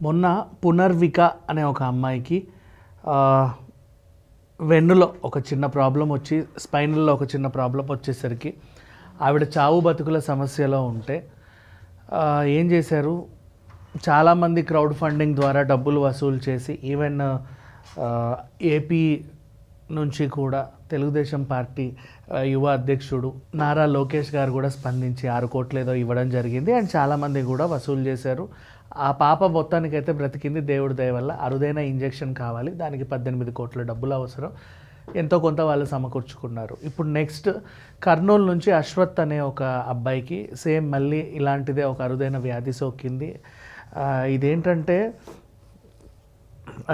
మొన్న పునర్విక అనే ఒక అమ్మాయికి వెన్నులో ఒక చిన్న ప్రాబ్లం వచ్చి స్పైనల్లో ఒక చిన్న ప్రాబ్లం వచ్చేసరికి ఆవిడ చావు బతుకుల సమస్యలో ఉంటే ఏం చేశారు, చాలామంది క్రౌడ్ ఫండింగ్ ద్వారా డబ్బులు వసూలు చేసి ఈవెన్ ఏపీ నుంచి కూడా తెలుగుదేశం పార్టీ యువ అధ్యక్షుడు నారా లోకేష్ గారు కూడా స్పందించి 6 కోట్లు ఏదో ఇవ్వడం జరిగింది. అండ్ చాలామంది కూడా వసూలు చేశారు. ఆ పాప మొత్తానికైతే బ్రతికింది దేవుడి దయ వల్ల. అరుదైన ఇంజెక్షన్ కావాలి, దానికి 18 కోట్ల డబ్బులు అవసరం. ఎంతో కొంత వాళ్ళు సమకూర్చుకున్నారు. ఇప్పుడు నెక్స్ట్ కర్నూలు నుంచి అశ్వత్ అనే ఒక అబ్బాయికి సేమ్ మళ్ళీ ఇలాంటిదే ఒక అరుదైన వ్యాధి సోకింది. ఇదేంటంటే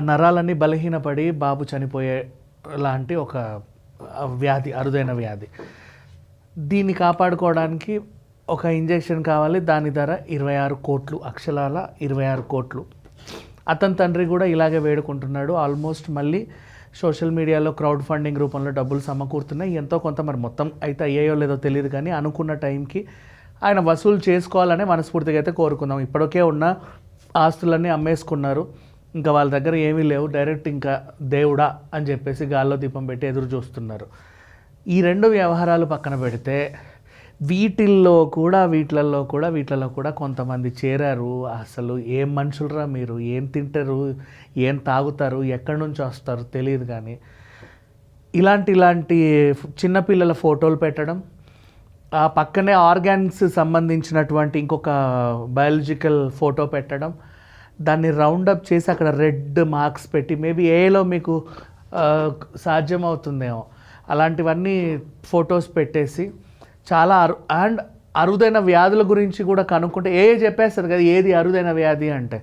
నరాలన్నీ బలహీనపడి బాబు చనిపోయే లాంటి ఒక వ్యాధి, అరుదైన వ్యాధి. దీన్ని కాపాడుకోవడానికి ఒక ఇంజెక్షన్ కావాలి, దాని ధర 26 కోట్లు, అక్షరాల 26 కోట్లు. అతని తండ్రి కూడా ఇలాగే వేడుకుంటున్నాడు. ఆల్మోస్ట్ మళ్ళీ సోషల్ మీడియాలో క్రౌడ్ ఫండింగ్ రూపంలో డబ్బులు సమకూరుతున్నాయి. ఎంతో కొంత మరి మొత్తం అయితే అయ్యాయో లేదో తెలియదు, కానీ అనుకున్న టైంకి ఆయన వసూలు చేసుకోవాలనే మనస్ఫూర్తిగా అయితే కోరుకుందాం. ఇప్పటికే ఉన్న ఆస్తులన్నీ అమ్మేసుకున్నారు, ఇంకా వాళ్ళ దగ్గర ఏమీ లేవు. డైరెక్ట్ ఇంకా దేవుడా అని చెప్పేసి గాల్లో దీపం పెట్టి ఎదురు చూస్తున్నారు. ఈ 2 వ్యవహారాలు పక్కన పెడితే వీటిల్లో కూడా కొంతమంది చేరారు. అసలు ఏం మనుషులరా మీరు, ఏం తింటారు, ఏం తాగుతారు, ఎక్కడి నుంచి వస్తారు తెలియదు. కానీ ఇలాంటి చిన్నపిల్లల ఫోటోలు పెట్టడం, ఆ పక్కనే ఆర్గాన్స్ సంబంధించినటువంటి ఇంకొక బయాలజికల్ ఫోటో పెట్టడం, దాన్ని రౌండప్ చేసి అక్కడ రెడ్ మార్క్స్ పెట్టి, మేబీ ఏలో మీకు సాధ్యమవుతుందేమో అలాంటివన్నీ ఫొటోస్ పెట్టేసి చాలా అరుదైన వ్యాధుల గురించి కూడా కనుక్కుంటే చెప్పేస్తారు కదా, ఏది అరుదైన వ్యాధి అంటే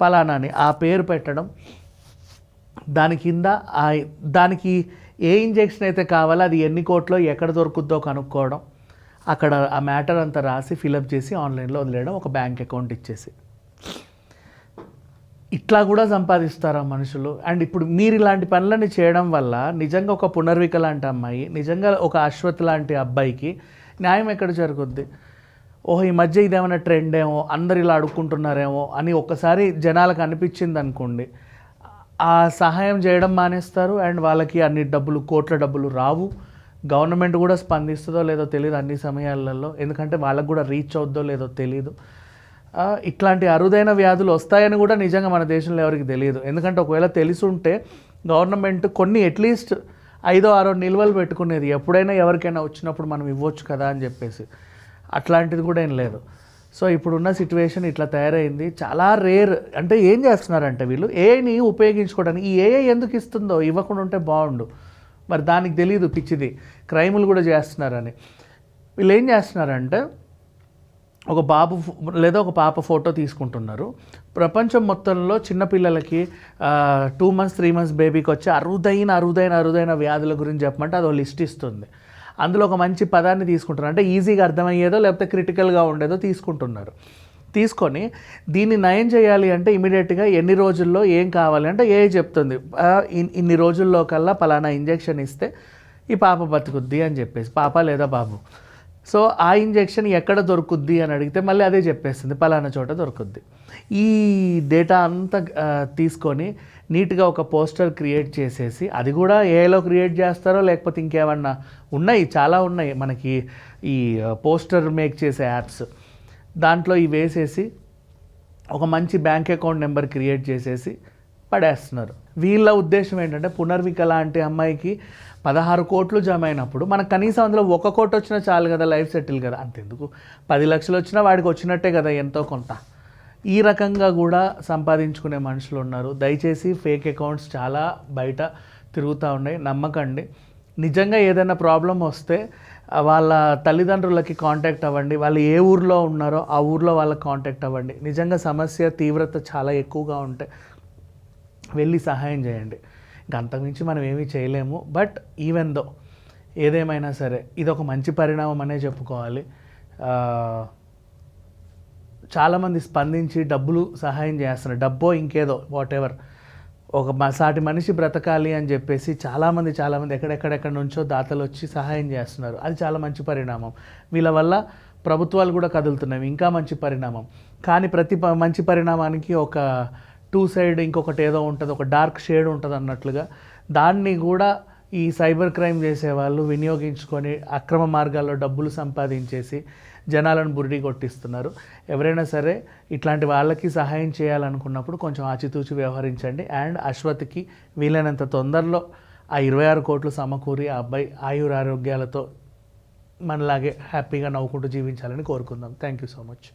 పలానాని ఆ పేరు పెట్టడం, దాని కింద దానికి ఏ ఇంజెక్షన్ అయితే కావాలో అది ఎన్ని కోట్లో ఎక్కడ దొరుకుద్దో కనుక్కోవడం, అక్కడ ఆ మ్యాటర్ అంతా రాసి ఫిలప్ చేసి ఆన్లైన్లో వదిలేయడం, ఒక బ్యాంక్ అకౌంట్ ఇచ్చేసి. ఇట్లా కూడా సంపాదిస్తారా మనుషులు? అండ్ ఇప్పుడు మీరు ఇలాంటి పనులని చేయడం వల్ల నిజంగా ఒక పునర్విక లాంటి అమ్మాయి, నిజంగా ఒక అశ్వత్ లాంటి అబ్బాయికి న్యాయం ఎక్కడ జరుగుద్ది? ఈ మధ్య ఇదేమైనా ట్రెండ్ ఏమో, అందరు ఇలా అడుక్కుంటున్నారేమో అని ఒక్కసారి జనాలకు అనిపించింది అనుకోండి, ఆ సహాయం చేయడం మానేస్తారు. అండ్ వాళ్ళకి అన్ని డబ్బులు, కోట్ల డబ్బులు రావు. గవర్నమెంట్ కూడా స్పందిస్తుందో లేదో తెలియదు అన్ని సమయాలలో, ఎందుకంటే వాళ్ళకు కూడా రీచ్ అవుద్దో లేదో తెలియదు. ఇట్లాంటి అరుదైన వ్యాధులు వస్తాయని కూడా నిజంగా మన దేశంలో ఎవరికి తెలియదు. ఎందుకంటే ఒకవేళ తెలిసుంటే గవర్నమెంట్ కొన్ని అట్లీస్ట్ 5-6 నిల్వలు పెట్టుకునేది, ఎప్పుడైనా ఎవరికైనా వచ్చినప్పుడు మనం ఇవ్వచ్చు కదా అని చెప్పేసి. అట్లాంటిది కూడా ఏం లేదు. సో ఇప్పుడున్న సిచ్యువేషన్ ఇట్లా తయారైంది. చాలా రేర్. అంటే ఏం చేస్తున్నారంటే వీళ్ళు ఏఐని ఉపయోగించుకోవడానికి, ఈ ఏఐ ఎందుకు ఇస్తుందో ఇవ్వకుండా ఉంటే బాగుండు, మరి దానికి తెలియదు. పిచ్చిది క్రైములు కూడా చేస్తున్నారని. వీళ్ళు ఏం చేస్తున్నారంటే ఒక బాబు లేదా ఒక పాప ఫోటో తీసుకుంటున్నారు. ప్రపంచం మొత్తంలో చిన్నపిల్లలకి 2 months 3 months బేబీకి వచ్చే అరుదైన వ్యాధుల గురించి చెప్పమంటే అదో లిస్ట్ ఇస్తుంది. అందులో ఒక మంచి పదాన్ని తీసుకుంటున్నారు, అంటే ఈజీగా అర్థమయ్యేదో లేకపోతే క్రిటికల్గా ఉండేదో తీసుకుంటున్నారు. తీసుకొని దీన్ని నయం చేయాలి అంటే ఇమీడియట్గా ఎన్ని రోజుల్లో ఏం కావాలి అంటే చెప్తుంది, ఇన్ని రోజుల్లో కల్లా పలానా ఇంజెక్షన్ ఇస్తే ఈ పాప బతుకుద్ది అని చెప్పేసి, పాప లేదా బాబు. సో ఆ ఇంజెక్షన్ ఎక్కడ దొరుకుద్ది అని అడిగితే మళ్ళీ అదే చెప్పేస్తుంది, పలానా చోట దొరుకుద్ది. ఈ డేటా అంతా తీసుకొని నీట్గా ఒక పోస్టర్ క్రియేట్ చేసేసి, అది కూడా ఏఐలో క్రియేట్ చేస్తారో లేకపోతే ఇంకేమన్నా ఉన్నాయి, చాలా ఉన్నాయి మనకి ఈ పోస్టర్ మేక్ చేసే యాప్స్. దాంట్లో ఇవి వేసేసి ఒక మంచి బ్యాంక్ అకౌంట్ నెంబర్ క్రియేట్ చేసేసి పడేస్తున్నారు. వీళ్ళ ఉద్దేశం ఏంటంటే పునర్విక లాంటి అమ్మాయికి 16 కోట్లు జమ అయినప్పుడు మనకు కనీసం అందులో 1 కోటి వచ్చినా చాలు కదా, లైఫ్ సెటిల్ కదా. అంతెందుకు 10 లక్షలు వచ్చినా వాడికి వచ్చినట్టే కదా ఎంతో కొంత. ఈ రకంగా కూడా సంపాదించుకునే మనుషులు ఉన్నారు. దయచేసి ఫేక్ అకౌంట్స్ చాలా బయట తిరుగుతూ ఉన్నాయి, నమ్మకండి. నిజంగా ఏదైనా ప్రాబ్లం వస్తే వాళ్ళ తల్లిదండ్రులకి కాంటాక్ట్ అవ్వండి, వాళ్ళు ఏ ఊర్లో ఉన్నారో ఆ ఊర్లో వాళ్ళకి కాంటాక్ట్ అవ్వండి. నిజంగా సమస్య తీవ్రత చాలా ఎక్కువగా ఉంటే వెళ్ళి సహాయం చేయండి. ఇంక అంతకుమించి మనం ఏమీ చేయలేము. బట్ ఈవెన్ దో ఏదేమైనా సరే ఇది ఒక మంచి పరిణామం అనే చెప్పుకోవాలి. చాలామంది స్పందించి డబ్బులు సహాయం చేస్తున్నారు, డబ్బో ఇంకేదో వాట్ ఎవర్, ఒక సాటి మనిషి బ్రతకాలి అని చెప్పేసి చాలామంది ఎక్కడెక్కడెక్కడ నుంచో దాతలు వచ్చి సహాయం చేస్తున్నారు. అది చాలా మంచి పరిణామం. వీళ్ళ వల్ల ప్రభుత్వాలు కూడా కదులుతున్నాయి, ఇంకా మంచి పరిణామం. కానీ ప్రతి మంచి పరిణామానికి ఒక టూ సైడ్ ఇంకొకటి ఏదో ఉంటుంది, ఒక డార్క్ షేడ్ ఉంటుంది అన్నట్లుగా దాన్ని కూడా ఈ సైబర్ క్రైమ్ చేసేవాళ్ళు వినియోగించుకొని అక్రమ మార్గాల్లో డబ్బులు సంపాదించేసి జనాలను బురిడి కొట్టిస్తున్నారు. ఎవరైనా సరే ఇట్లాంటి వాళ్ళకి సహాయం చేయాలనుకున్నప్పుడు కొంచెం ఆచితూచి వ్యవహరించండి. అండ్ అశ్వత్కి వీలైనంత తొందరలో ఆ 26 కోట్లు సమకూరి ఆ అబ్బాయి ఆయురారోగ్యాలతో మనలాగే హ్యాపీగా నవ్వుకుంటూ జీవించాలని కోరుకుందాం. Thank you so much.